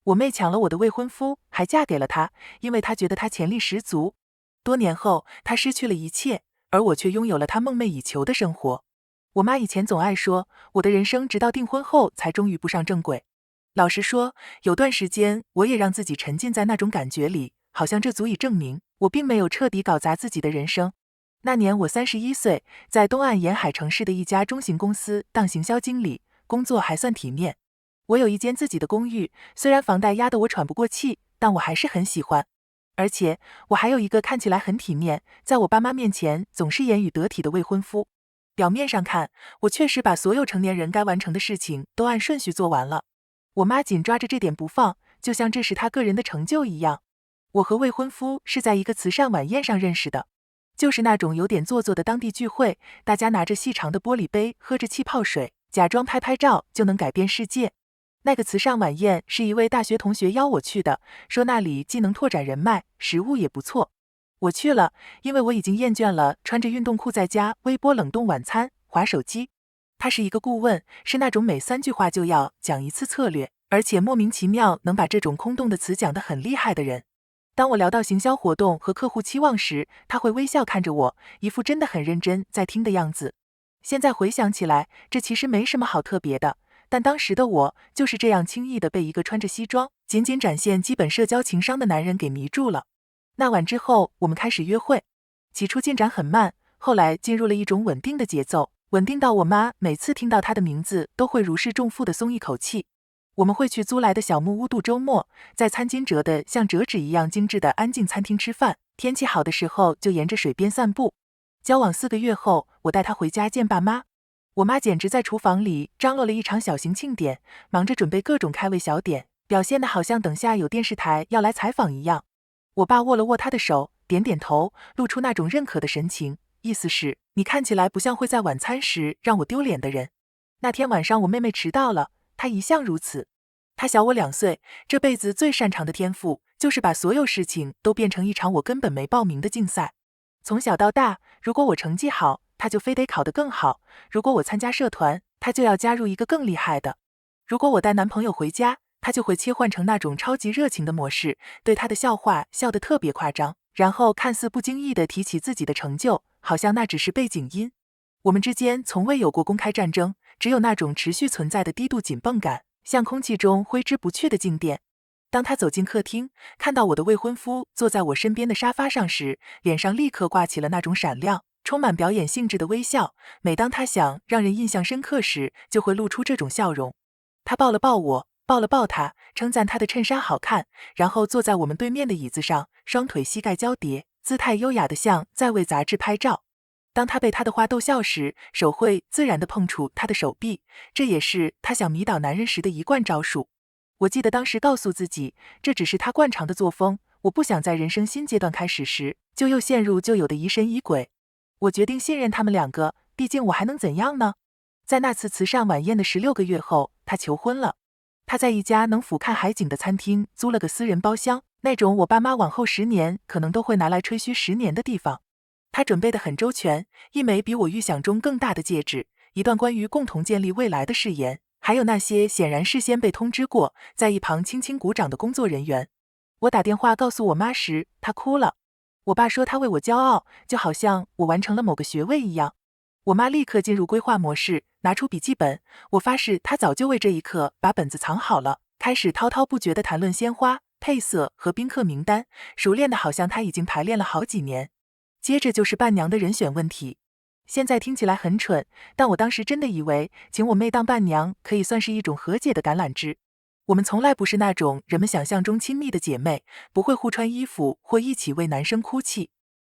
我妹抢了我的未婚夫，还嫁给了他，因为她觉得他潜力十足。多年后，她失去了一切，而我却拥有了她梦寐以求的生活。我妈以前总爱说，我的人生直到订婚后才终于步上正轨。老实说，有段时间我也让自己沉浸在那种感觉里，好像这足以证明我并没有彻底搞砸自己的人生。那年我31岁，在东岸沿海城市的一家中型公司当行销经理，工作还算体面。我有一间自己的公寓，虽然房贷压得我喘不过气，但我还是很喜欢。而且我还有一个看起来很体面，在我爸妈面前总是言语得体的未婚夫。表面上看，我确实把所有成年人该完成的事情都按顺序做完了。我妈紧抓着这点不放，就像这是她个人的成就一样。我和未婚夫是在一个慈善晚宴上认识的，就是那种有点做作的当地聚会，大家拿着细长的玻璃杯，喝着气泡水，假装拍拍照就能改变世界。那个慈善晚宴是一位大学同学邀我去的，说那里既能拓展人脉，食物也不错。我去了，因为我已经厌倦了穿着运动裤在家微波冷冻晚餐、滑手机。他是一个顾问，是那种每3句话就要讲一次策略，而且莫名其妙能把这种空洞的词讲得很厉害的人。当我聊到行销活动和客户期望时，他会微笑看着我，一副真的很认真在听的样子。现在回想起来，这其实没什么好特别的，但当时的我就是这样轻易地被一个穿着西装、仅仅展现基本社交情商的男人给迷住了。那晚之后，我们开始约会，起初进展很慢，后来进入了一种稳定的节奏，稳定到我妈每次听到他的名字都会如释重负地松一口气。我们会去租来的小木屋度周末，在餐巾折的像折纸一样精致的安静餐厅吃饭，天气好的时候就沿着水边散步。交往4个月后，我带他回家见爸妈。我妈简直在厨房里张罗了一场小型庆典，忙着准备各种开胃小点，表现得好像等下有电视台要来采访一样。我爸握了握他的手，点点头，露出那种认可的神情，意思是你看起来不像会在晚餐时让我丢脸的人。那天晚上我妹妹迟到了，她一向如此。她小我2岁，这辈子最擅长的天赋就是把所有事情都变成一场我根本没报名的竞赛。从小到大，如果我成绩好，她就非得考得更好；如果我参加社团，她就要加入一个更厉害的；如果我带男朋友回家，他就会切换成那种超级热情的模式，对他的笑话笑得特别夸张，然后看似不经意地提起自己的成就，好像那只是背景音。我们之间从未有过公开战争，只有那种持续存在的低度紧绷感，像空气中挥之不去的静电。当他走进客厅，看到我的未婚夫坐在我身边的沙发上时，脸上立刻挂起了那种闪亮、充满表演性质的微笑。每当他想让人印象深刻时，就会露出这种笑容。他抱了抱我，抱了抱他，称赞他的衬衫好看，然后坐在我们对面的椅子上，双腿膝盖交叠，姿态优雅的像在为杂志拍照。当他被他的话逗笑时，手会自然地碰触他的手臂，这也是他想迷倒男人时的一贯招数。我记得当时告诉自己，这只是他惯常的作风，我不想在人生新阶段开始时，就又陷入旧有的疑神疑鬼。我决定信任他们2个，毕竟我还能怎样呢？在那次慈善晚宴的16个月后，他求婚了。他在一家能俯瞰海景的餐厅租了个私人包厢，那种我爸妈往后10年可能都会拿来吹嘘10年的地方。他准备得很周全，一枚比我预想中更大的戒指，一段关于共同建立未来的誓言，还有那些显然事先被通知过，在一旁轻轻鼓掌的工作人员。我打电话告诉我妈时，她哭了。我爸说他为我骄傲，就好像我完成了某个学位一样。我妈立刻进入规划模式，拿出笔记本，我发誓她早就为这一刻把本子藏好了，开始滔滔不绝地谈论鲜花、配色和宾客名单，熟练的好像她已经排练了好几年。接着就是伴娘的人选问题。现在听起来很蠢，但我当时真的以为请我妹当伴娘可以算是一种和解的橄榄枝。我们从来不是那种人们想象中亲密的姐妹，不会互穿衣服或一起为男生哭泣。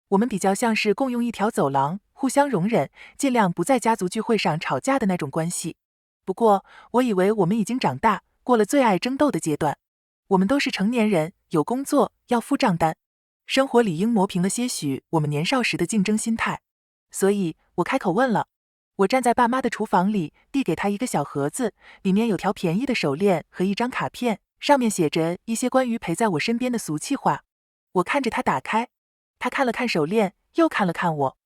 我们比较像是共用一条走廊，互相容忍，尽量不在家族聚会上吵架的那种关系。不过，我以为我们已经长大，过了最爱争斗的阶段。我们都是成年人，有工作，要付账单。生活理应磨平了些许我们年少时的竞争心态。所以我开口问了。我站在爸妈的厨房里，递给他一个小盒子，里面有条便宜的手链和一张卡片，上面写着一些关于陪在我身边的俗气话。我看着他打开，他看了看手链，又看了看我，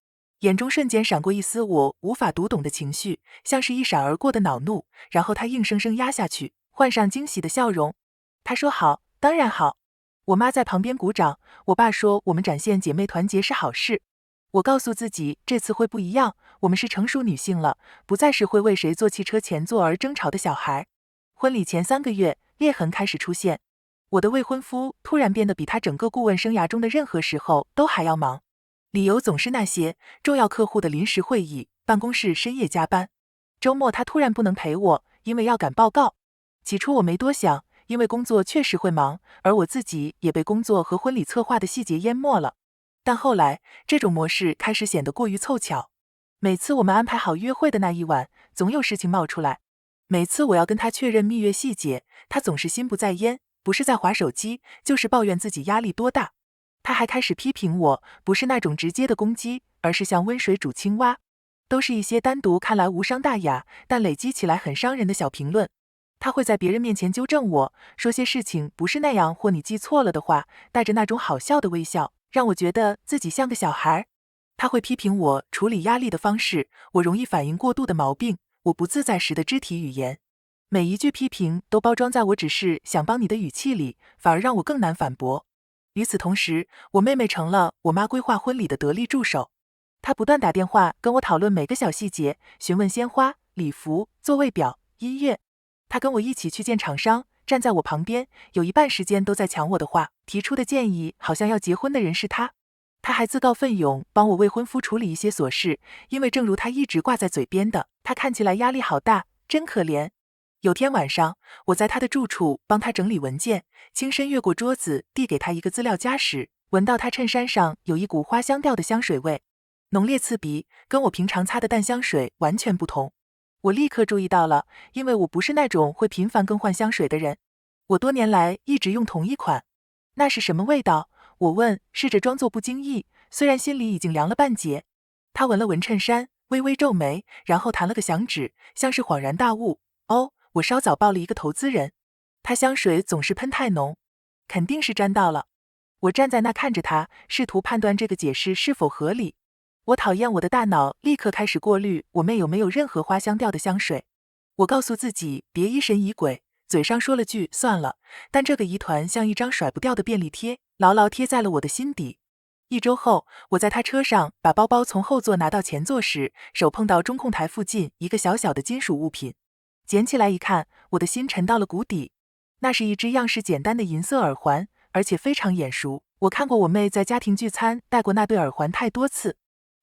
眼中瞬间闪过一丝我无法读懂的情绪，像是一闪而过的恼怒，然后他硬生生压下去，换上惊喜的笑容。他说好，当然好。我妈在旁边鼓掌，我爸说我们展现姐妹团结是好事。我告诉自己这次会不一样，我们是成熟女性了，不再是会为谁坐汽车前座而争吵的小孩。婚礼前3个月，裂痕开始出现。我的未婚夫突然变得比他整个顾问生涯中的任何时候都还要忙，理由总是那些重要客户的临时会议、办公室深夜加班。周末他突然不能陪我，因为要赶报告。起初我没多想，因为工作确实会忙，而我自己也被工作和婚礼策划的细节淹没了。但后来，这种模式开始显得过于凑巧。每次我们安排好约会的那一晚，总有事情冒出来。每次我要跟他确认蜜月细节，他总是心不在焉，不是在滑手机，就是抱怨自己压力多大。他还开始批评我，不是那种直接的攻击，而是像温水煮青蛙，都是一些单独看来无伤大雅，但累积起来很伤人的小评论。他会在别人面前纠正我，说些事情不是那样或你记错了的话，带着那种好笑的微笑，让我觉得自己像个小孩。他会批评我处理压力的方式，我容易反应过度的毛病，我不自在时的肢体语言。每一句批评都包装在我只是想帮你的语气里，反而让我更难反驳。与此同时，我妹妹成了我妈规划婚礼的得力助手。她不断打电话跟我讨论每个小细节，询问鲜花、礼服、座位表、音乐。她跟我一起去见厂商，站在我旁边，有一半时间都在抢我的话，提出的建议好像要结婚的人是她。她还自告奋勇帮我未婚夫处理一些琐事，因为正如她一直挂在嘴边的，她看起来压力好大，真可怜。有天晚上，我在他的住处帮他整理文件，轻身越过桌子，递给他一个资料夹时，闻到他衬衫上有一股花香调的香水味，浓烈刺鼻，跟我平常擦的淡香水完全不同。我立刻注意到了，因为我不是那种会频繁更换香水的人。我多年来一直用同一款。那是什么味道？我问，试着装作不经意，虽然心里已经凉了半截。他闻了闻衬衫，微微皱眉，然后弹了个响指，像是恍然大悟。哦，我稍早报了一个投资人，他香水总是喷太浓，肯定是沾到了。我站在那看着他，试图判断这个解释是否合理。我讨厌我的大脑立刻开始过滤我妹有没有任何花香调的香水。我告诉自己别疑神疑鬼，嘴上说了句算了，但这个疑团像一张甩不掉的便利贴，牢牢贴在了我的心底。1周后，我在他车上把包包从后座拿到前座时，手碰到中控台附近一个小小的金属物品。捡起来一看，我的心沉到了谷底。那是一只样式简单的银色耳环，而且非常眼熟。我看过我妹在家庭聚餐戴过那对耳环太多次。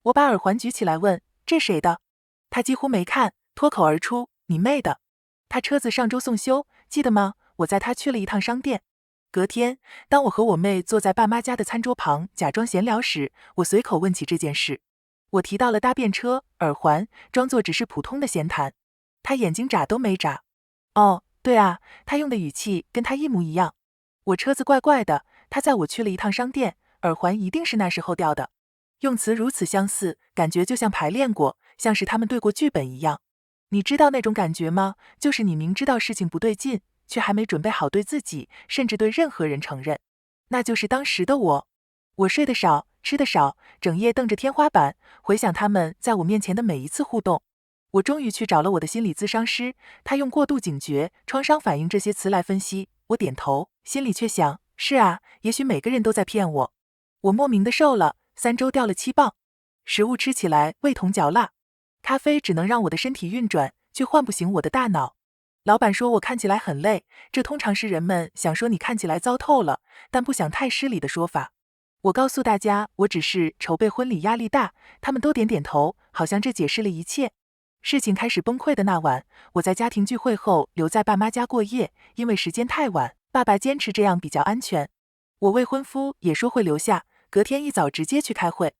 我把耳环举起来问：“这谁的？”她几乎没看，脱口而出：“你妹的。”她车子上周送修，记得吗？我载她去了一趟商店。隔天，当我和我妹坐在爸妈家的餐桌旁假装闲聊时，我随口问起这件事。我提到了搭便车、耳环，装作只是普通的闲谈。他眼睛眨都没眨。哦，对啊，他用的语气跟他一模一样。我车子怪怪的，他载我去了一趟商店，耳环一定是那时候掉的。用词如此相似，感觉就像排练过，像是他们对过剧本一样。你知道那种感觉吗？就是你明知道事情不对劲，却还没准备好对自己，甚至对任何人承认。那就是当时的我。我睡得少，吃得少，整夜瞪着天花板，回想他们在我面前的每一次互动。我终于去找了我的心理咨商师，他用过度警觉、创伤反应这些词来分析。我点头，心里却想，是啊，也许每个人都在骗我。我莫名的瘦了，3周掉了7磅，食物吃起来味同嚼蜡，咖啡只能让我的身体运转，却唤不醒我的大脑。老板说我看起来很累，这通常是人们想说你看起来糟透了，但不想太失礼的说法。我告诉大家，我只是筹备婚礼压力大，他们都点点头，好像这解释了一切。事情开始崩溃的那晚，我在家庭聚会后留在爸妈家过夜，因为时间太晚，爸爸坚持这样比较安全。我未婚夫也说会留下，隔天一早直接去开会。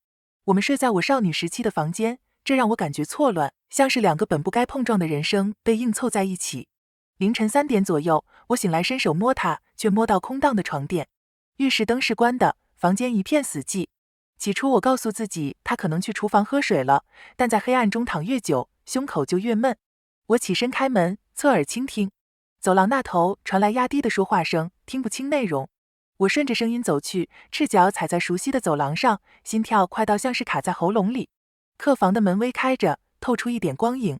我们睡在我少女时期的房间，这让我感觉错乱，像是2个本不该碰撞的人生被硬凑在一起。凌晨3点左右，我醒来伸手摸它，却摸到空荡的床垫。浴室灯是关的，房间一片死寂。起初我告诉自己他可能去厨房喝水了，但在黑暗中躺越久，胸口就越闷。我起身开门，侧耳倾听，走廊那头传来压低的说话声，听不清内容。我顺着声音走去，赤脚踩在熟悉的走廊上，心跳快到像是卡在喉咙里。客房的门微开着，透出一点光影。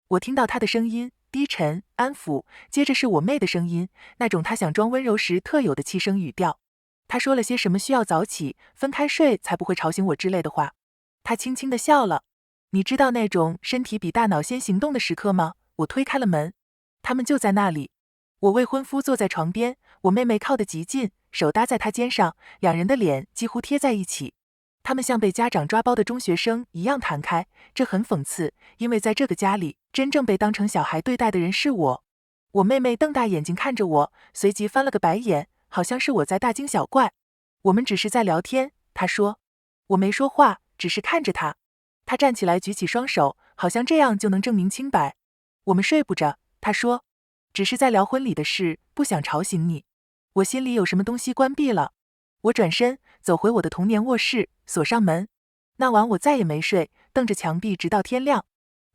我听到他的声音，低沉、安抚，接着是我妹的声音，那种她想装温柔时特有的气声语调。她说了些什么需要早起，分开睡才不会吵醒我之类的话。她轻轻地笑了。你知道那种身体比大脑先行动的时刻吗？我推开了门，他们就在那里。我未婚夫坐在床边，我妹妹靠得极近，手搭在他肩上，两人的脸几乎贴在一起。他们像被家长抓包的中学生一样弹开，这很讽刺，因为在这个家里，真正被当成小孩对待的人是我。我妹妹瞪大眼睛看着我，随即翻了个白眼，好像是我在大惊小怪。我们只是在聊天，她说。我没说话，只是看着她。她站起来举起双手，好像这样就能证明清白。我们睡不着，她说，只是在聊婚礼的事，不想吵醒你。我心里有什么东西关闭了。我转身走回我的童年卧室，锁上门。那晚我再也没睡，瞪着墙壁直到天亮。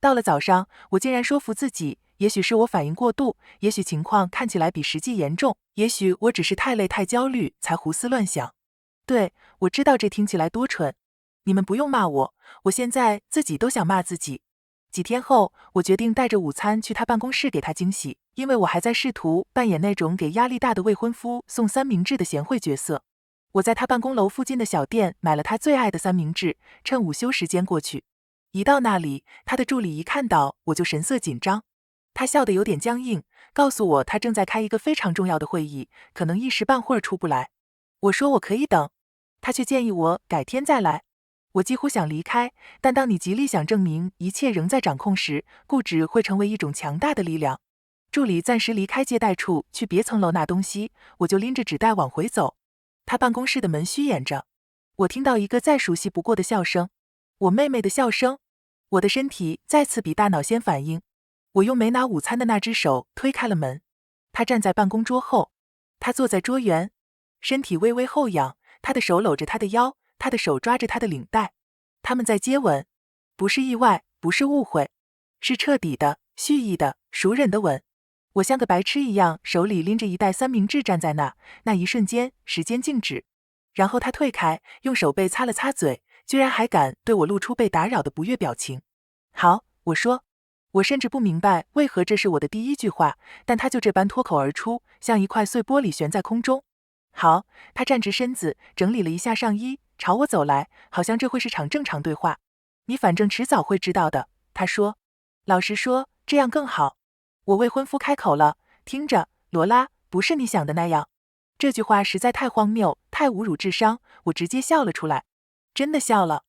到了早上，我竟然说服自己，也许是我反应过度，也许情况看起来比实际严重，也许我只是太累太焦虑才胡思乱想。对，我知道这听起来多蠢。你们不用骂我，我现在自己都想骂自己。几天后，我决定带着午餐去他办公室给他惊喜，因为我还在试图扮演那种给压力大的未婚夫送三明治的贤惠角色。我在他办公楼附近的小店买了他最爱的三明治，趁午休时间过去。一到那里，他的助理一看到我就神色紧张，他笑得有点僵硬，告诉我他正在开一个非常重要的会议，可能一时半会儿出不来。我说我可以等，他却建议我改天再来。我几乎想离开，但当你极力想证明一切仍在掌控时，固执会成为一种强大的力量。助理暂时离开接待处去别层楼拿东西，我就拎着纸袋往回走。他办公室的门虚掩着，我听到一个再熟悉不过的笑声，我妹妹的笑声。我的身体再次比大脑先反应，我用没拿午餐的那只手推开了门。他站在办公桌后，他坐在桌缘，身体微微后仰，他的手搂着他的腰，他的手抓着他的领带。他们在接吻，不是意外，不是误会，是彻底的、蓄意的、熟人的吻。我像个白痴一样，手里拎着一袋三明治站在那一瞬间，时间静止。然后他退开，用手背擦了擦嘴，居然还敢对我露出被打扰的不悦表情。好，我说。我甚至不明白为何这是我的第一句话，但他就这般脱口而出，像一块碎玻璃悬在空中。好，他站直身子，整理了一下上衣，朝我走来，好像这会是场正常对话。你反正迟早会知道的，他说。老实说，这样更好。我未婚夫开口了，听着，罗拉，不是你想的那样。这句话实在太荒谬，太侮辱智商，我直接笑了出来。真的笑了，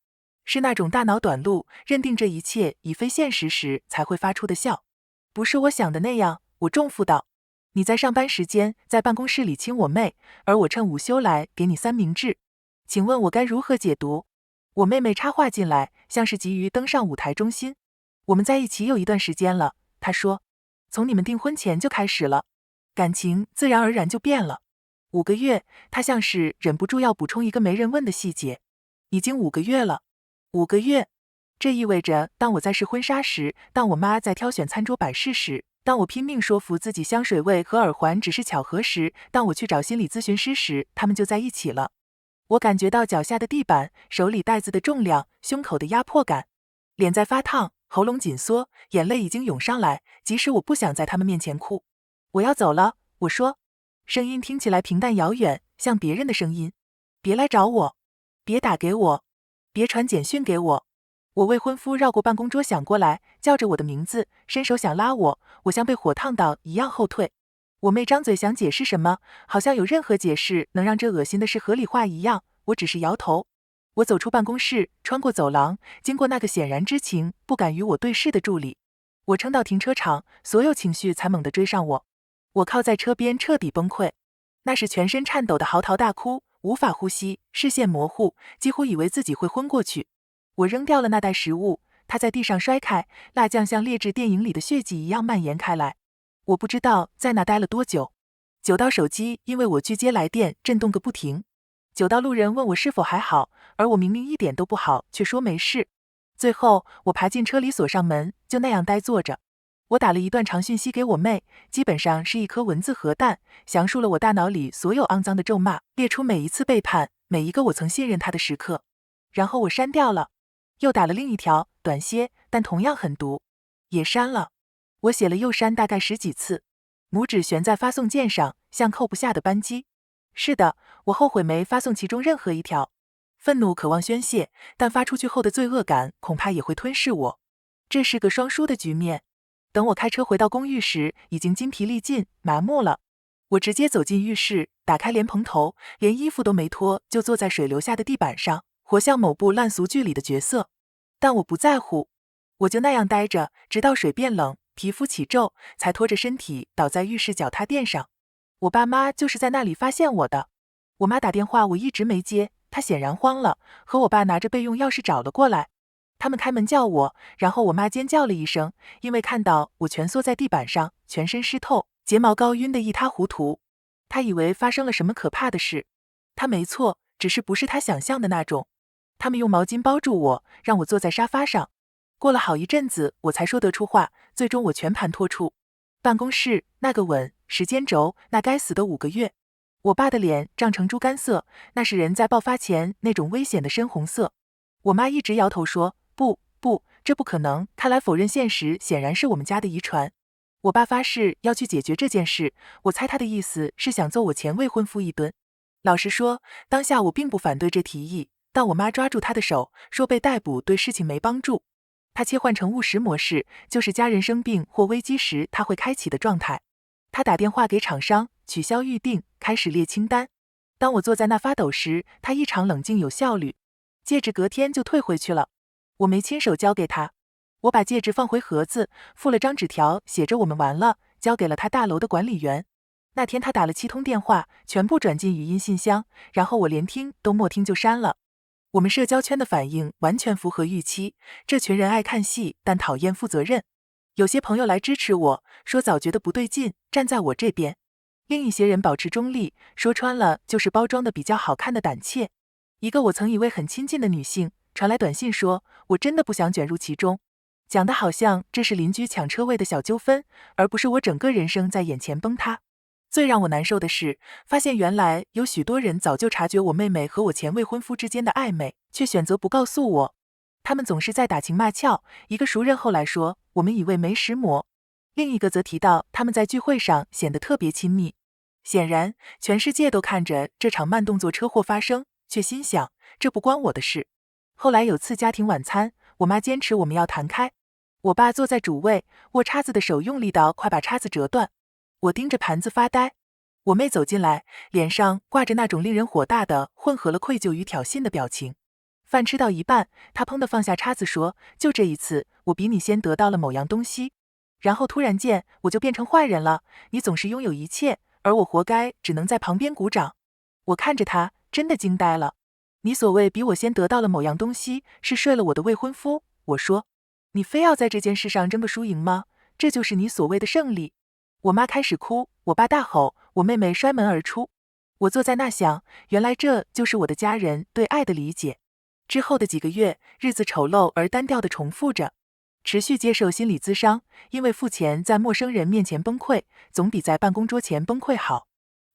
是那种大脑短路，认定这一切已非现实时才会发出的笑。不是我想的那样，我重负道。你在上班时间在办公室里亲我妹，而我趁午休来给你三明治。请问我该如何解读？我妹妹插话进来，像是急于登上舞台中心。我们在一起有一段时间了，她说，从你们订婚前就开始了，感情自然而然就变了。5个月，她像是忍不住要补充一个没人问的细节。已经5个月了，5个月。这意味着，当我在试婚纱时，当我妈在挑选餐桌摆饰时，当我拼命说服自己香水味和耳环只是巧合时，当我去找心理咨询师时，他们就在一起了。我感觉到脚下的地板，手里袋子的重量，胸口的压迫感，脸在发烫，喉咙紧缩，眼泪已经涌上来，即使我不想在他们面前哭。我要走了，我说，声音听起来平淡遥远，像别人的声音。别来找我，别打给我，别传简讯给我。我未婚夫绕过办公桌想过来，叫着我的名字，伸手想拉我，我像被火烫到一样后退。我妹张嘴想解释什么，好像有任何解释能让这恶心的事合理化一样，我只是摇头。我走出办公室，穿过走廊，经过那个显然知情不敢与我对视的助理。我撑到停车场，所有情绪才猛地追上我。我靠在车边彻底崩溃，那是全身颤抖的嚎啕大哭，无法呼吸，视线模糊，几乎以为自己会昏过去。我扔掉了那袋食物，它在地上摔开，辣酱像劣质电影里的血迹一样蔓延开来。我不知道在那待了多久，久到手机因为我拒接来电震动个不停，久到路人问我是否还好，而我明明一点都不好，却说没事。最后我爬进车里锁上门，就那样呆坐着。我打了一段长讯息给我妹，基本上是一颗文字核弹，详述了我大脑里所有肮脏的咒骂，列出每一次背叛，每一个我曾信任她的时刻。然后我删掉了。又打了另一条，短些，但同样很毒，也删了。我写了又删大概10几次，拇指悬在发送键上，像扣不下的扳机。是的，我后悔没发送其中任何一条。愤怒渴望宣泄，但发出去后的罪恶感恐怕也会吞噬我。这是个双输的局面。等我开车回到公寓时，已经筋疲力尽，麻木了。我直接走进浴室，打开莲蓬头，连衣服都没脱，就坐在水流下的地板上，活像某部烂俗剧里的角色。但我不在乎，我就那样待着，直到水变冷，皮肤起皱，才拖着身体倒在浴室脚踏垫上。我爸妈就是在那里发现我的。我妈打电话我一直没接，她显然慌了，和我爸拿着备用钥匙找了过来。他们开门叫我，然后我妈尖叫了一声，因为看到我蜷缩在地板上，全身湿透，睫毛膏晕得一塌糊涂。她以为发生了什么可怕的事。她没错，只是不是她想象的那种。他们用毛巾包住我，让我坐在沙发上。过了好一阵子，我才说得出话，最终我全盘托出。办公室那个吻，时间轴那该死的5个月。我爸的脸涨成猪肝色，那是人在爆发前那种危险的深红色。我妈一直摇头说，不，这不可能，看来否认现实显然是我们家的遗传。我爸发誓要去解决这件事，我猜他的意思是想揍我前未婚夫一顿。老实说，当下我并不反对这提议，但我妈抓住他的手，说被逮捕对事情没帮助。他切换成务实模式，就是家人生病或危机时他会开启的状态。他打电话给厂商，取消预定，开始列清单。当我坐在那发抖时，他异常冷静有效率。戒指隔天就退回去了，我没亲手交给他。我把戒指放回盒子，附了张纸条，写着我们完了，交给了他大楼的管理员。那天他打了7通电话，全部转进语音信箱，然后我连听都没听就删了。我们社交圈的反应完全符合预期，这群人爱看戏，但讨厌负责任。有些朋友来支持我，说早觉得不对劲，站在我这边。另一些人保持中立，说穿了就是包装的比较好看的胆怯。一个我曾以为很亲近的女性传来短信说，我真的不想卷入其中，讲得好像这是邻居抢车位的小纠纷，而不是我整个人生在眼前崩塌。最让我难受的是，发现原来有许多人早就察觉我妹妹和我前未婚夫之间的暧昧，却选择不告诉我。他们总是在打情骂俏，一个熟人后来说，我们以为没石磨，另一个则提到他们在聚会上显得特别亲密。显然，全世界都看着这场慢动作车祸发生，却心想，这不关我的事。后来有次家庭晚餐，我妈坚持我们要弹开，我爸坐在主位，握叉子的手用力到快把叉子折断。我盯着盘子发呆。我妹走进来，脸上挂着那种令人火大的混合了愧疚与挑衅的表情。饭吃到一半，她砰地放下叉子说，就这一次，我比你先得到了某样东西。然后突然间，我就变成坏人了，你总是拥有一切，而我活该只能在旁边鼓掌。我看着她，真的惊呆了。你所谓比我先得到了某样东西，是睡了我的未婚夫。我说，你非要在这件事上争个输赢吗？这就是你所谓的胜利。我妈开始哭，我爸大吼，我妹妹摔门而出。我坐在那想，原来这就是我的家人对爱的理解。之后的几个月，日子丑陋而单调地重复着。持续接受心理咨商，因为付钱在陌生人面前崩溃，总比在办公桌前崩溃好。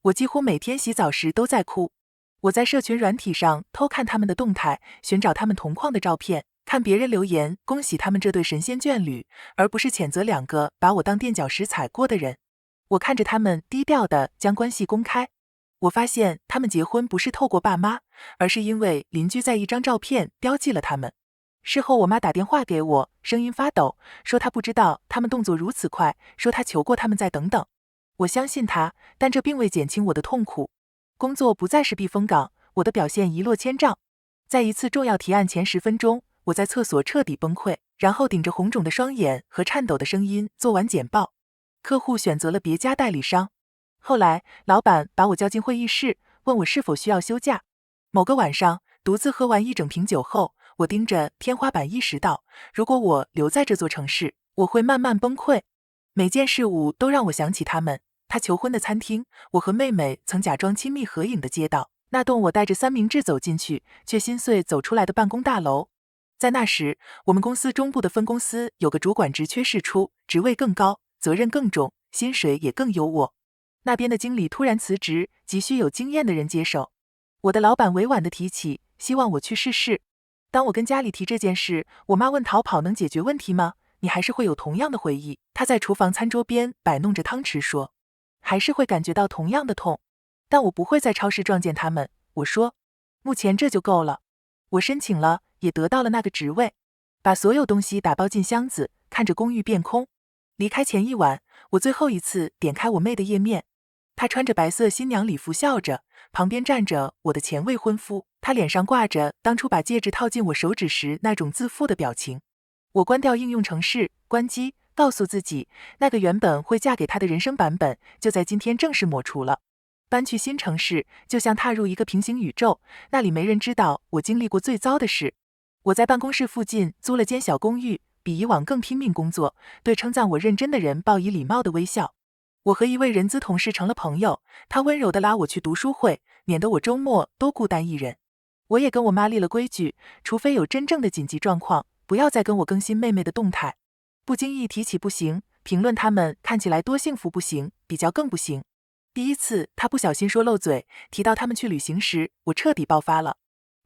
我几乎每天洗澡时都在哭。我在社群软体上偷看他们的动态，寻找他们同框的照片，看别人留言恭喜他们这对神仙眷侣，而不是谴责2个把我当垫脚石踩过的人。我看着他们低调地将关系公开。我发现他们结婚不是透过爸妈，而是因为邻居在一张照片标记了他们。事后我妈打电话给我，声音发抖，说她不知道他们动作如此快，说她求过他们再等等。我相信她，但这并未减轻我的痛苦。工作不再是避风港，我的表现一落千丈。在一次重要提案前10分钟，我在厕所彻底崩溃，然后顶着红肿的双眼和颤抖的声音做完简报。客户选择了别家代理商。后来老板把我叫进会议室，问我是否需要休假。某个晚上，独自喝完1整瓶酒后，我盯着天花板意识到，如果我留在这座城市，我会慢慢崩溃。每件事物都让我想起他们，他求婚的餐厅，我和妹妹曾假装亲密合影的街道，那栋我带着三明治走进去却心碎走出来的办公大楼。在那时，我们公司中部的分公司有个主管职缺释出，职位更高，责任更重，薪水也更优渥。那边的经理突然辞职，急需有经验的人接手。我的老板委婉地提起，希望我去试试。当我跟家里提这件事，我妈问逃跑能解决问题吗？你还是会有同样的回忆。他在厨房餐桌边摆弄着汤匙说，还是会感觉到同样的痛。但我不会在超市撞见他们，我说，目前这就够了。我申请了，也得到了那个职位，把所有东西打包进箱子，看着公寓变空。离开前一晚，我最后一次点开我妹的页面，她穿着白色新娘礼服笑着，旁边站着我的前未婚夫，他脸上挂着当初把戒指套进我手指时那种自负的表情。我关掉应用程式，关机，告诉自己，那个原本会嫁给他的人生版本，就在今天正式抹除了。搬去新城市，就像踏入一个平行宇宙，那里没人知道我经历过最糟的事。我在办公室附近租了间小公寓，比以往更拼命工作，对称赞我认真的人报以礼貌的微笑。我和一位人资同事成了朋友，他温柔地拉我去读书会，免得我周末都孤单一人。我也跟我妈立了规矩，除非有真正的紧急状况，不要再跟我更新妹妹的动态。不经意提起不行，评论他们看起来多幸福不行，比较更不行。第一次他不小心说漏嘴，提到他们去旅行时，我彻底爆发了。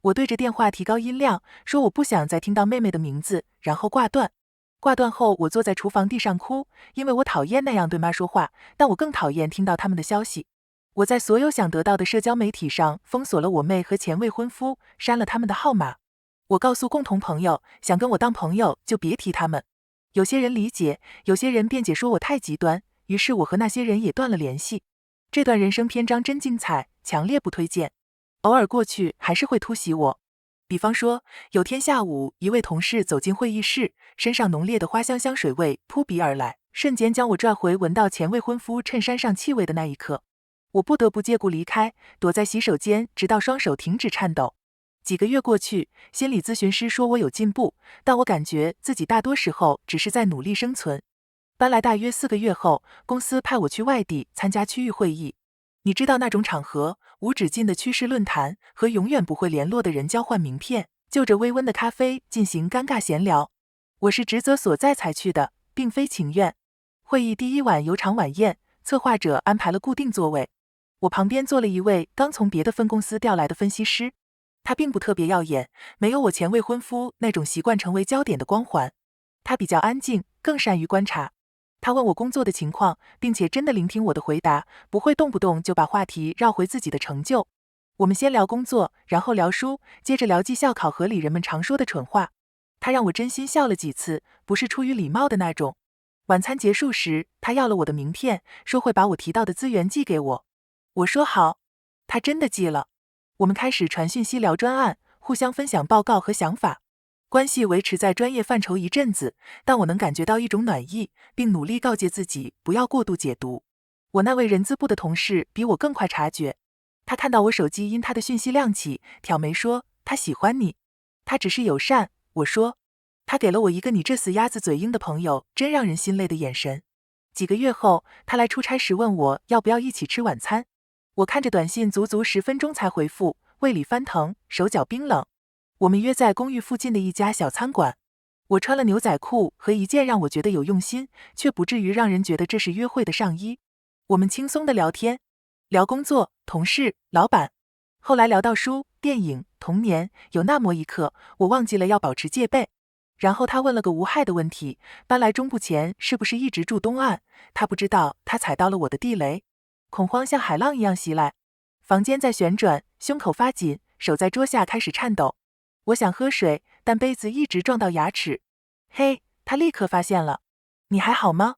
我对着电话提高音量，说我不想再听到妹妹的名字，然后挂断。挂断后，我坐在厨房地上哭，因为我讨厌那样对妈说话，但我更讨厌听到他们的消息。我在所有想得到的社交媒体上封锁了我妹和前未婚夫，删了他们的号码。我告诉共同朋友，想跟我当朋友就别提他们。有些人理解，有些人辩解说我太极端，于是我和那些人也断了联系。这段人生篇章真精彩，强烈不推荐。偶尔过去还是会突袭我。比方说，有天下午，一位同事走进会议室，身上浓烈的花香香水味扑鼻而来，瞬间将我拽回闻到前未婚夫衬衫上气味的那一刻。我不得不借故离开，躲在洗手间，直到双手停止颤抖。几个月过去，心理咨询师说我有进步，但我感觉自己大多时候只是在努力生存。搬来大约4个月后，公司派我去外地参加区域会议。你知道那种场合，无止境的趋势论坛和永远不会联络的人交换名片，就着微温的咖啡进行尴尬闲聊。我是职责所在才去的，并非情愿。会议第一晚有场晚宴，策划者安排了固定座位。我旁边坐了一位刚从别的分公司调来的分析师，他并不特别耀眼，没有我前未婚夫那种习惯成为焦点的光环。他比较安静，更善于观察。他问我工作的情况，并且真的聆听我的回答，不会动不动就把话题绕回自己的成就。我们先聊工作，然后聊书，接着聊绩效考核里人们常说的蠢话。他让我真心笑了几次，不是出于礼貌的那种。晚餐结束时，他要了我的名片，说会把我提到的资源寄给我。我说好，他真的寄了。我们开始传讯息聊专案，互相分享报告和想法。关系维持在专业范畴一阵子，但我能感觉到一种暖意，并努力告诫自己不要过度解读。我那位人资部的同事比我更快察觉，他看到我手机因他的讯息亮起，挑眉说他喜欢你。他只是友善，我说。他给了我一个你这死鸭子嘴硬的朋友真让人心累的眼神。几个月后，他来出差时问我要不要一起吃晚餐。我看着短信足足10分钟才回复，胃里翻腾，手脚冰冷。我们约在公寓附近的一家小餐馆。我穿了牛仔裤和一件让我觉得有用心，却不至于让人觉得这是约会的上衣。我们轻松地聊天，聊工作、同事、老板。后来聊到书、电影、童年，有那么一刻，我忘记了要保持戒备。然后他问了个无害的问题，搬来中部前是不是一直住东岸？他不知道他踩到了我的地雷。恐慌像海浪一样袭来，房间在旋转，胸口发紧，手在桌下开始颤抖。我想喝水，但杯子一直撞到牙齿。嘿，他立刻发现了。你还好吗？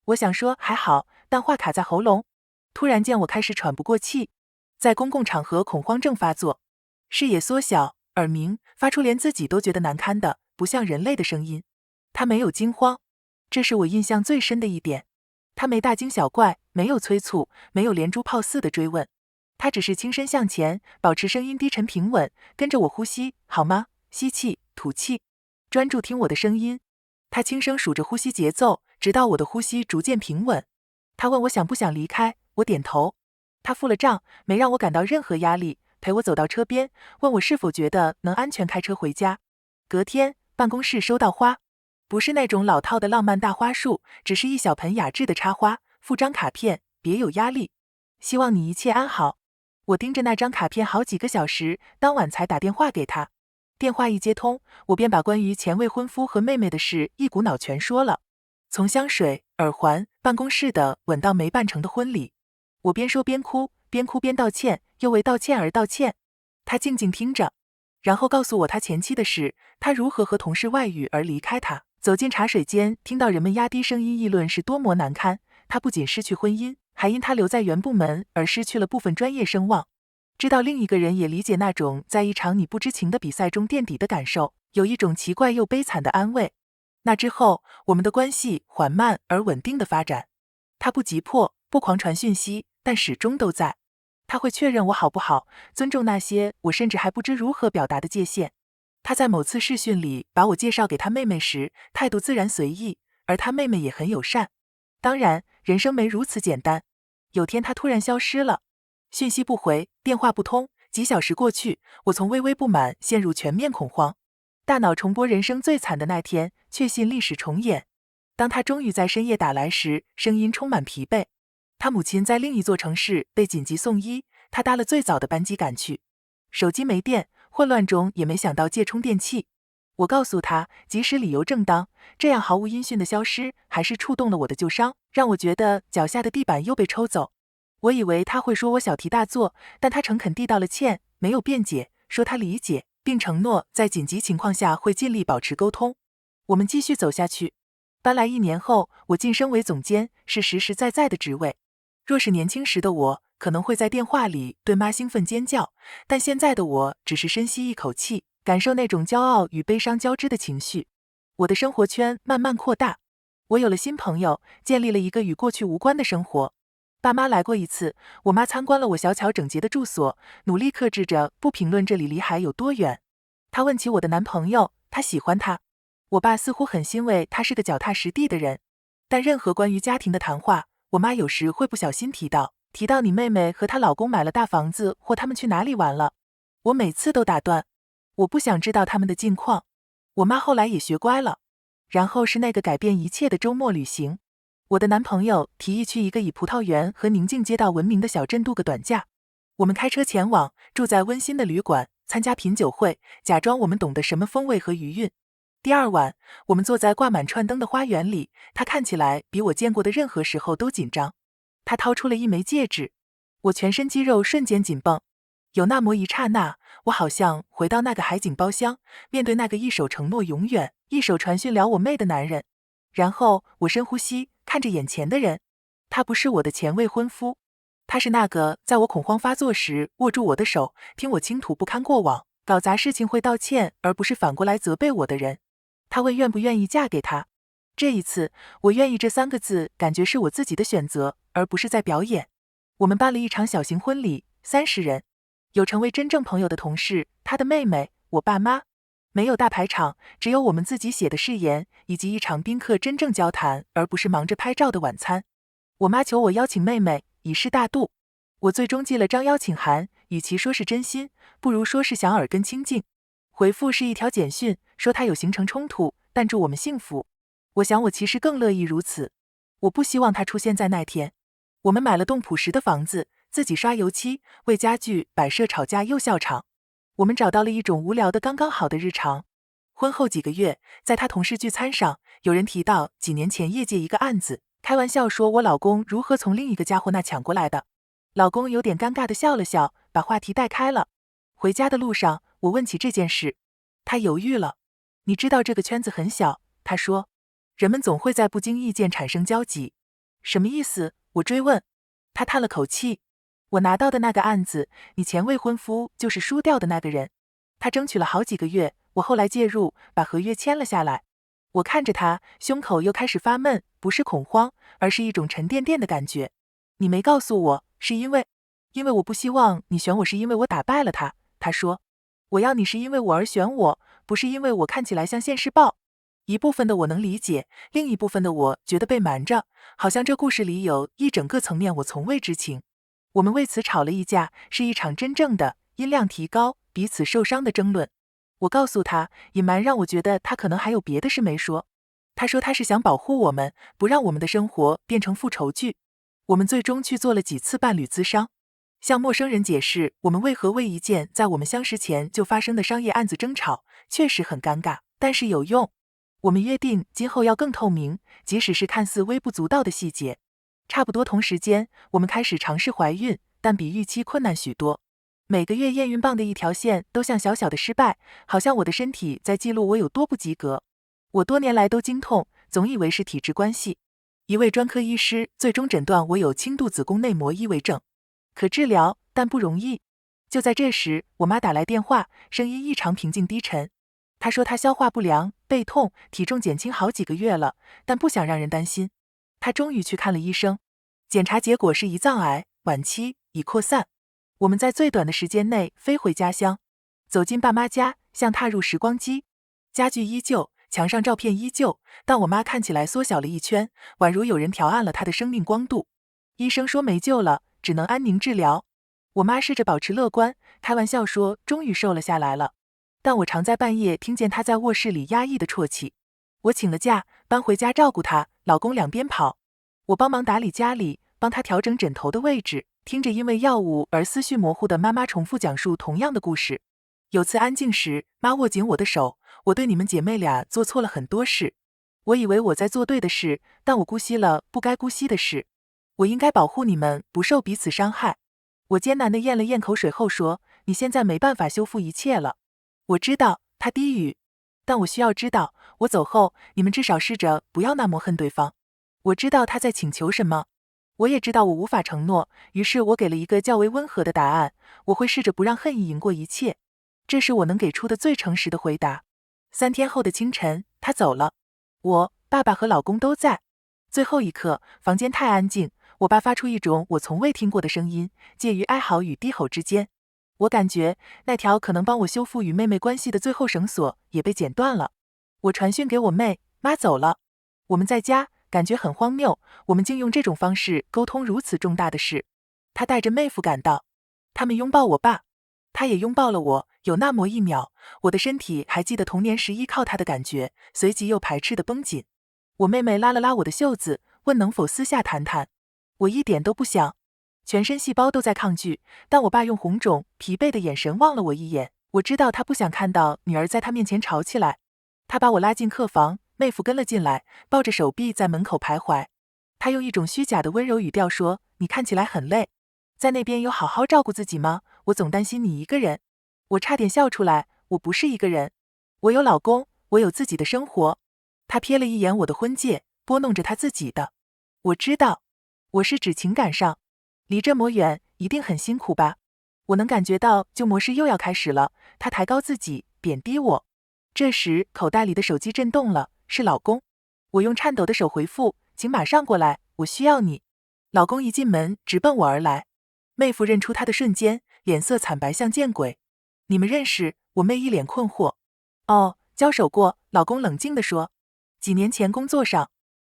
我想说还好，但话卡在喉咙。突然间我开始喘不过气，在公共场合恐慌症发作，视野缩小，耳鸣，发出连自己都觉得难堪的不像人类的声音。他没有惊慌，这是我印象最深的一点。他没大惊小怪，没有催促，没有连珠炮似的追问。他只是轻身向前，保持声音低沉平稳，跟着我呼吸，好吗？吸气，吐气，专注听我的声音。他轻声数着呼吸节奏，直到我的呼吸逐渐平稳。他问我想不想离开，我点头。他付了账，没让我感到任何压力，陪我走到车边，问我是否觉得能安全开车回家。隔天，办公室收到花，不是那种老套的浪漫大花束，只是一小盆雅致的插花，附张卡片，别有压力。希望你一切安好。我盯着那张卡片好几个小时，当晚才打电话给他。电话一接通，我便把关于前未婚夫和妹妹的事一股脑全说了，从香水、耳环、办公室的吻到没办成的婚礼。我边说边哭，边哭边道歉，又为道歉而道歉。他静静听着，然后告诉我他前妻的事，他如何和同事外遇而离开他，走进茶水间，听到人们压低声音议论是多么难堪。他不仅失去婚姻，还因他留在原部门而失去了部分专业声望。知道另一个人也理解那种在一场你不知情的比赛中垫底的感受，有一种奇怪又悲惨的安慰。那之后，我们的关系缓慢而稳定的发展。他不急迫，不狂传讯息，但始终都在。他会确认我好不好，尊重那些我甚至还不知如何表达的界限。他在某次视讯里把我介绍给他妹妹时，态度自然随意，而他妹妹也很友善。当然，人生没如此简单。有天他突然消失了，讯息不回，电话不通，几小时过去，我从微微不满陷入全面恐慌。大脑重播人生最惨的那天，确信历史重演。当他终于在深夜打来时，声音充满疲惫。他母亲在另一座城市被紧急送医，他搭了最早的班机赶去。手机没电，混乱中也没想到借充电器。我告诉他，即使理由正当，这样毫无音讯的消失还是触动了我的旧伤，让我觉得脚下的地板又被抽走。我以为他会说我小题大做，但他诚恳地道了歉，没有辩解，说他理解，并承诺在紧急情况下会尽力保持沟通。我们继续走下去。搬来1年后，我晋升为总监，是实实在在的职位。若是年轻时的我，可能会在电话里对妈兴奋尖叫，但现在的我只是深吸一口气，感受那种骄傲与悲伤交织的情绪。我的生活圈慢慢扩大，我有了新朋友，建立了一个与过去无关的生活。爸妈来过一次，我妈参观了我小巧整洁的住所，努力克制着不评论这里离海有多远。她问起我的男朋友，她喜欢他。我爸似乎很欣慰他是个脚踏实地的人，但任何关于家庭的谈话，我妈有时会不小心提到你妹妹和她老公买了大房子，或他们去哪里玩了。我每次都打断，我不想知道他们的近况。我妈后来也学乖了。然后是那个改变一切的周末旅行。我的男朋友提议去一个以葡萄园和宁静街道闻名的小镇度个短假。我们开车前往，住在温馨的旅馆，参加品酒会，假装我们懂得什么风味和余韵。第二晚，我们坐在挂满串灯的花园里，他看起来比我见过的任何时候都紧张。他掏出了一枚戒指，我全身肌肉瞬间紧绷。有那么一刹那，我好像回到那个海景包厢，面对那个一手承诺永远，一手传讯撩我妹的男人。然后我深呼吸，看着眼前的人，他不是我的前未婚夫，他是那个在我恐慌发作时握住我的手，听我倾吐不堪过往，搞砸事情会道歉而不是反过来责备我的人。他问愿不愿意嫁给他。这一次，我愿意这3个字感觉是我自己的选择，而不是在表演。我们办了一场小型婚礼，30人，有成为真正朋友的同事，他的妹妹，我爸妈。没有大排场，只有我们自己写的誓言，以及一场宾客真正交谈，而不是忙着拍照的晚餐。我妈求我邀请妹妹，以示大度。我最终寄了张邀请函，与其说是真心，不如说是想耳根清净。回复是一条简讯，说他有行程冲突，但祝我们幸福。我想我其实更乐意如此。我不希望他出现在那天。我们买了栋朴实的房子，自己刷油漆，为家具摆设吵架又笑场。我们找到了一种无聊的刚刚好的日常。婚后几个月，在他同事聚餐上，有人提到几年前业界一个案子，开玩笑说我老公如何从另一个家伙那抢过来的。老公有点尴尬地笑了笑，把话题带开了。回家的路上，我问起这件事，他犹豫了。你知道这个圈子很小，他说，人们总会在不经意间产生交集。什么意思？我追问。他叹了口气，我拿到的那个案子，你前未婚夫就是输掉的那个人。他争取了好几个月，我后来介入，把合约签了下来。我看着他，胸口又开始发闷，不是恐慌，而是一种沉甸甸的感觉。你没告诉我，是因为我不希望你选我，是因为我打败了他。他说，我要你是因为我而选我，不是因为我看起来像现世报。一部分的我能理解，另一部分的我觉得被瞒着，好像这故事里有一整个层面我从未知情。我们为此吵了一架，是一场真正的音量提高、彼此受伤的争论。我告诉他，隐瞒让我觉得他可能还有别的事没说。他说他是想保护我们，不让我们的生活变成复仇剧。我们最终去做了几次伴侣咨商。向陌生人解释我们为何为一件在我们相识前就发生的商业案子争吵，确实很尴尬，但是有用。我们约定今后要更透明，即使是看似微不足道的细节。差不多同时间，我们开始尝试怀孕，但比预期困难许多。每个月验孕棒的一条线都像小小的失败，好像我的身体在记录我有多不及格。我多年来都经痛，总以为是体质关系。一位专科医师最终诊断我有轻度子宫内膜异位症，可治疗，但不容易。就在这时，我妈打来电话，声音异常平静低沉。她说她消化不良、背痛，体重减轻好几个月了，但不想让人担心。她终于去看了医生，检查结果是胰脏癌，晚期，已扩散。我们在最短的时间内飞回家乡，走进爸妈家，像踏入时光机。家具依旧，墙上照片依旧，但我妈看起来缩小了一圈，宛如有人调暗了她的生命光度。医生说没救了，只能安宁治疗。我妈试着保持乐观，开玩笑说终于瘦了下来了。但我常在半夜听见她在卧室里压抑的啜泣。我请了假，搬回家照顾她，老公两边跑。我帮忙打理家里，帮她调整枕头的位置，听着因为药物而思绪模糊的妈妈重复讲述同样的故事。有次安静时，妈握紧我的手，我对你们姐妹俩做错了很多事。我以为我在做对的事，但我姑息了不该姑息的事。我应该保护你们不受彼此伤害。我艰难地咽了咽口水后说，你现在没办法修复一切了。我知道，他低语，但我需要知道，我走后，你们至少试着不要那么恨对方。我知道他在请求什么，我也知道我无法承诺，于是我给了一个较为温和的答案，我会试着不让恨意赢过一切。这是我能给出的最诚实的回答。3天后的清晨，他走了，我、爸爸和老公都在。最后一刻，房间太安静，我爸发出一种我从未听过的声音，介于哀嚎与低吼之间。我感觉那条可能帮我修复与妹妹关系的最后绳索也被剪断了。我传讯给我妹，妈走了。我们在家，感觉很荒谬，我们竟用这种方式沟通如此重大的事。她带着妹夫赶到，他们拥抱我爸，他也拥抱了我，有那么一秒，我的身体还记得童年时依靠他的感觉，随即又排斥的绷紧。我妹妹拉了拉我的袖子，问能否私下谈谈。我一点都不想，全身细胞都在抗拒，但我爸用红肿、疲惫的眼神望了我一眼，我知道他不想看到女儿在他面前吵起来。他把我拉进客房，妹夫跟了进来，抱着手臂在门口徘徊。他用一种虚假的温柔语调说，你看起来很累，在那边有好好照顾自己吗？我总担心你一个人。我差点笑出来，我不是一个人，我有老公，我有自己的生活。他瞥了一眼我的婚戒，拨弄着他自己的。我知道，我是指情感上，离这么远，一定很辛苦吧？我能感觉到旧模式又要开始了，他抬高自己，贬低我。这时，口袋里的手机震动了，是老公。我用颤抖的手回复，请马上过来，我需要你。老公一进门，直奔我而来。妹夫认出他的瞬间，脸色惨白像见鬼。你们认识？我妹一脸困惑。哦，交手过，老公冷静地说。几年前工作上，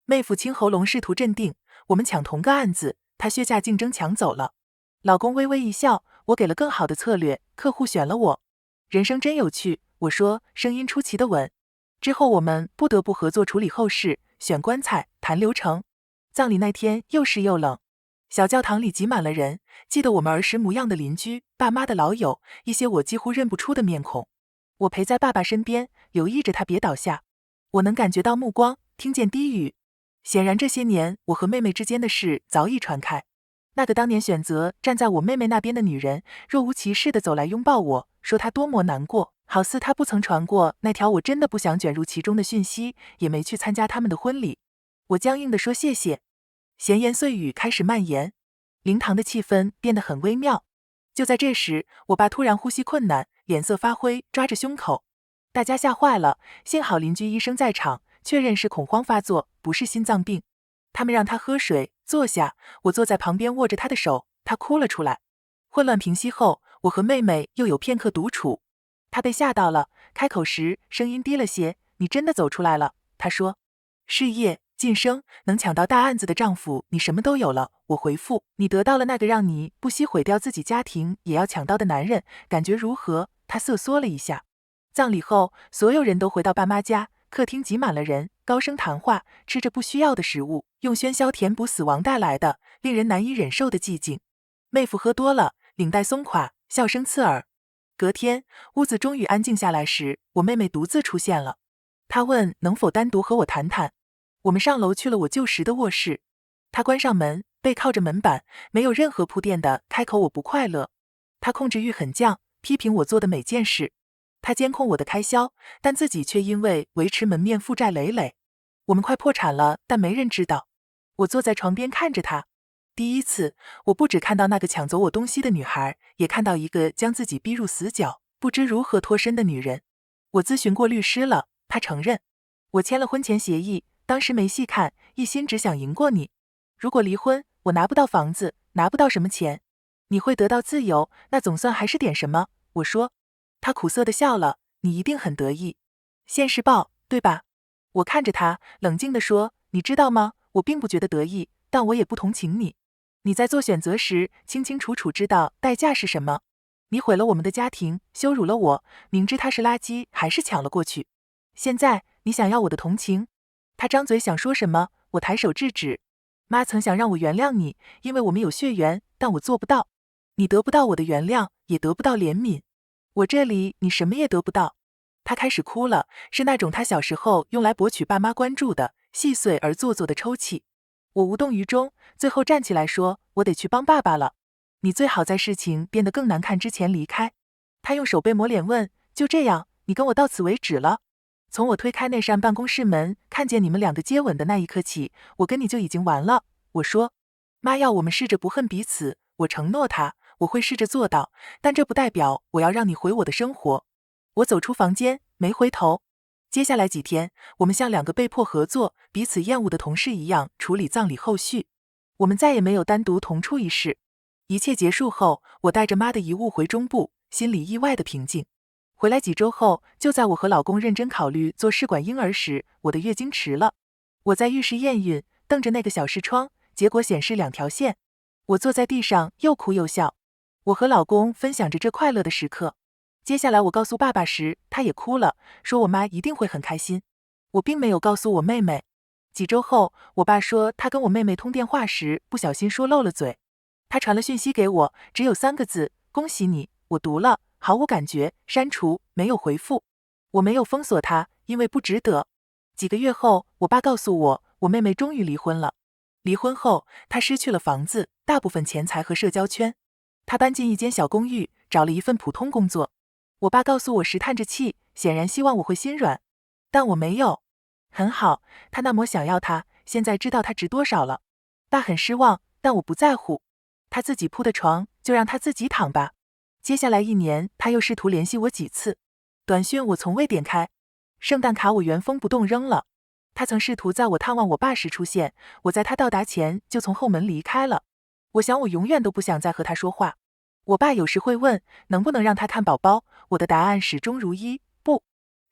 妹夫清喉咙试图镇定，我们抢同个案子，他削价竞争抢走了。老公微微一笑，我给了更好的策略，客户选了我。人生真有趣，我说，声音出奇的稳。之后我们不得不合作处理后事，选棺材，谈流程。葬礼那天又湿又冷，小教堂里挤满了人，记得我们儿时模样的邻居、爸妈的老友，一些我几乎认不出的面孔。我陪在爸爸身边，留意着他别倒下。我能感觉到目光，听见低语。显然这些年我和妹妹之间的事早已传开。那个当年选择站在我妹妹那边的女人，若无其事地走来拥抱我，说她多么难过，好似她不曾传过那条我真的不想卷入其中的讯息，也没去参加他们的婚礼。我僵硬地说谢谢。闲言碎语开始蔓延，灵堂的气氛变得很微妙。就在这时，我爸突然呼吸困难，脸色发灰，抓着胸口。大家吓坏了，幸好邻居医生在场，确认是恐慌发作，不是心脏病。他们让他喝水，坐下，我坐在旁边握着他的手，他哭了出来。混乱平息后，我和妹妹又有片刻独处。他被吓到了，开口时声音低了些，你真的走出来了，他说。事业、晋升，能抢到大案子的丈夫，你什么都有了，我回复，你得到了那个让你不惜毁掉自己家庭也要抢到的男人，感觉如何？他瑟缩了一下。葬礼后，所有人都回到爸妈家，客厅挤满了人，高声谈话，吃着不需要的食物，用喧嚣填补死亡带来的令人难以忍受的寂静。妹夫喝多了，领带松垮，笑声刺耳。隔天，屋子终于安静下来时，我妹妹独自出现了。她问能否单独和我谈谈。我们上楼去了我旧时的卧室。她关上门，背靠着门板，没有任何铺垫的开口我不快乐。她控制欲很犟，批评我做的每件事。她监控我的开销，但自己却因为维持门面负债累累。我们快破产了，但没人知道。我坐在床边看着她。第一次，我不只看到那个抢走我东西的女孩，也看到一个将自己逼入死角，不知如何脱身的女人。我咨询过律师了，他承认。我签了婚前协议，当时没细看，一心只想赢过你。如果离婚，我拿不到房子，拿不到什么钱。你会得到自由，那总算还是点什么，我说。他苦涩地笑了，你一定很得意。现世报，对吧？我看着他，冷静地说，你知道吗？我并不觉得得意，但我也不同情你。你在做选择时，清清楚楚知道代价是什么。你毁了我们的家庭，羞辱了我，明知他是垃圾，还是抢了过去。现在，你想要我的同情？他张嘴想说什么，我抬手制止。妈曾想让我原谅你，因为我们有血缘，但我做不到。你得不到我的原谅，也得不到怜悯。我这里你什么也得不到。他开始哭了，是那种他小时候用来博取爸妈关注的细碎而做作的抽泣。我无动于衷，最后站起来说，我得去帮爸爸了。你最好在事情变得更难看之前离开。他用手背抹脸问，就这样，你跟我到此为止了？从我推开那扇办公室门，看见你们两个接吻的那一刻起，我跟你就已经完了。我说，妈要我们试着不恨彼此，我承诺她，我会试着做到，但这不代表我要让你回我的生活。我走出房间，没回头。接下来几天，我们像两个被迫合作、彼此厌恶的同事一样处理葬礼后续。我们再也没有单独同处一室。一切结束后，我带着妈的遗物回中部，心里意外的平静。回来几周后，就在我和老公认真考虑做试管婴儿时，我的月经迟了。我在浴室验孕，瞪着那个小视窗，结果显示2条线。我坐在地上又哭又笑。我和老公分享着这快乐的时刻。接下来我告诉爸爸时，他也哭了，说我妈一定会很开心。我并没有告诉我妹妹。几周后，我爸说他跟我妹妹通电话时不小心说漏了嘴。他传了讯息给我，只有3个字，恭喜你。我读了，毫无感觉，删除，没有回复。我没有封锁他，因为不值得。几个月后，我爸告诉我，我妹妹终于离婚了。离婚后，她失去了房子、大部分钱财和社交圈。她搬进一间小公寓，找了一份普通工作。我爸告诉我时叹着气，显然希望我会心软，但我没有。很好，他那么想要他，现在知道他值多少了。爸很失望，但我不在乎。他自己铺的床，就让他自己躺吧。接下来1年，他又试图联系我几次，短讯我从未点开，圣诞卡我原封不动扔了。他曾试图在我探望我爸时出现，我在他到达前就从后门离开了。我想我永远都不想再和他说话。我爸有时会问，能不能让他看宝宝，我的答案始终如一，不。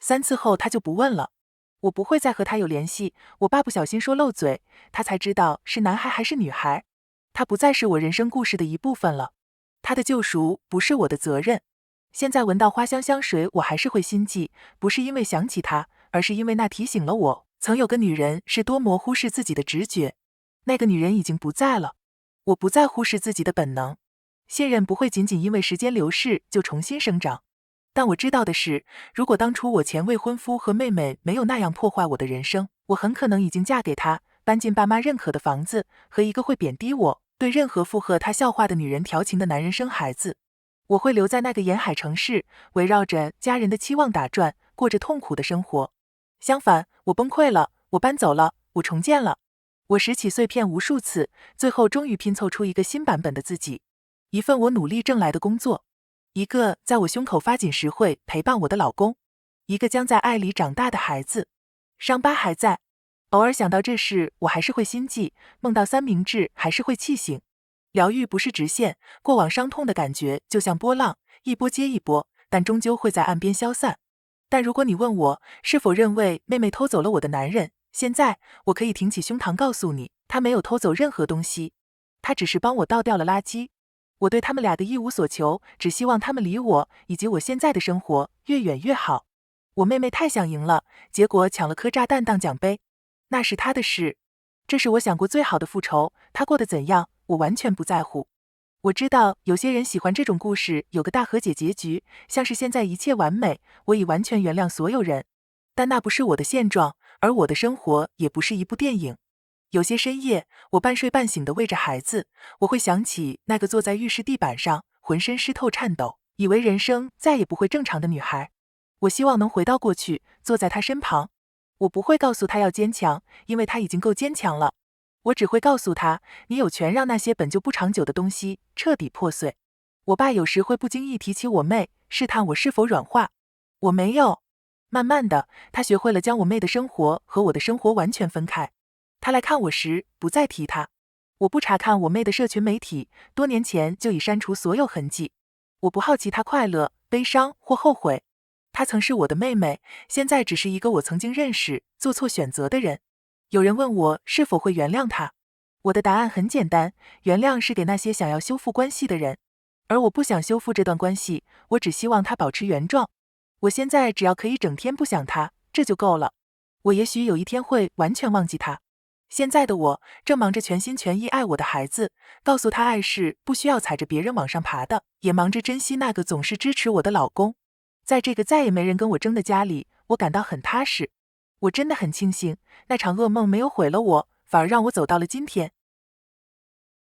3次后他就不问了。我不会再和他有联系。我爸不小心说漏嘴，他才知道是男孩还是女孩。他不再是我人生故事的一部分了。他的救赎不是我的责任。现在闻到花香香水，我还是会心悸，不是因为想起他，而是因为那提醒了我，曾有个女人是多么忽视自己的直觉。那个女人已经不在了。我不再忽视自己的本能。信任不会仅仅因为时间流逝就重新生长。但我知道的是，如果当初我前未婚夫和妹妹没有那样破坏我的人生，我很可能已经嫁给他，搬进爸妈认可的房子，和一个会贬低我、对任何附和他笑话的女人调情的男人生孩子。我会留在那个沿海城市，围绕着家人的期望打转，过着痛苦的生活。相反，我崩溃了，我搬走了，我重建了。我拾起碎片无数次，最后终于拼凑出一个新版本的自己。一份我努力挣来的工作，一个在我胸口发紧时会陪伴我的老公，一个将在爱里长大的孩子。伤疤还在，偶尔想到这事，我还是会心悸，梦到三明治还是会气醒。疗愈不是直线，过往伤痛的感觉就像波浪，一波接一波，但终究会在岸边消散。但如果你问我是否认为妹妹偷走了我的男人，现在我可以挺起胸膛告诉你，她没有偷走任何东西，她只是帮我倒掉了垃圾。我对他们俩的一无所求，只希望他们离我以及我现在的生活越远越好。我妹妹太想赢了，结果抢了颗炸弹当奖杯，那是她的事。这是我想过最好的复仇，她过得怎样，我完全不在乎。我知道有些人喜欢这种故事有个大和解结局，像是现在一切完美，我已完全原谅所有人。但那不是我的现状，而我的生活也不是一部电影。有些深夜，我半睡半醒地喂着孩子，我会想起那个坐在浴室地板上，浑身湿透颤抖，以为人生再也不会正常的女孩。我希望能回到过去，坐在她身旁。我不会告诉她要坚强，因为她已经够坚强了。我只会告诉她，你有权让那些本就不长久的东西彻底破碎。我爸有时会不经意提起我妹，试探我是否软化。我没有。慢慢的，他学会了将我妹的生活和我的生活完全分开。他来看我时，不再提她。我不查看我妹的社群媒体，多年前就已删除所有痕迹。我不好奇她快乐、悲伤或后悔。她曾是我的妹妹，现在只是一个我曾经认识、做错选择的人。有人问我是否会原谅她，我的答案很简单，原谅是给那些想要修复关系的人。而我不想修复这段关系，我只希望它保持原状。我现在只要可以整天不想他，这就够了。我也许有一天会完全忘记他。现在的我正忙着全心全意爱我的孩子，告诉他爱是不需要踩着别人往上爬的，也忙着珍惜那个总是支持我的老公。在这个再也没人跟我争的家里，我感到很踏实。我真的很庆幸，那场噩梦没有毁了我，反而让我走到了今天。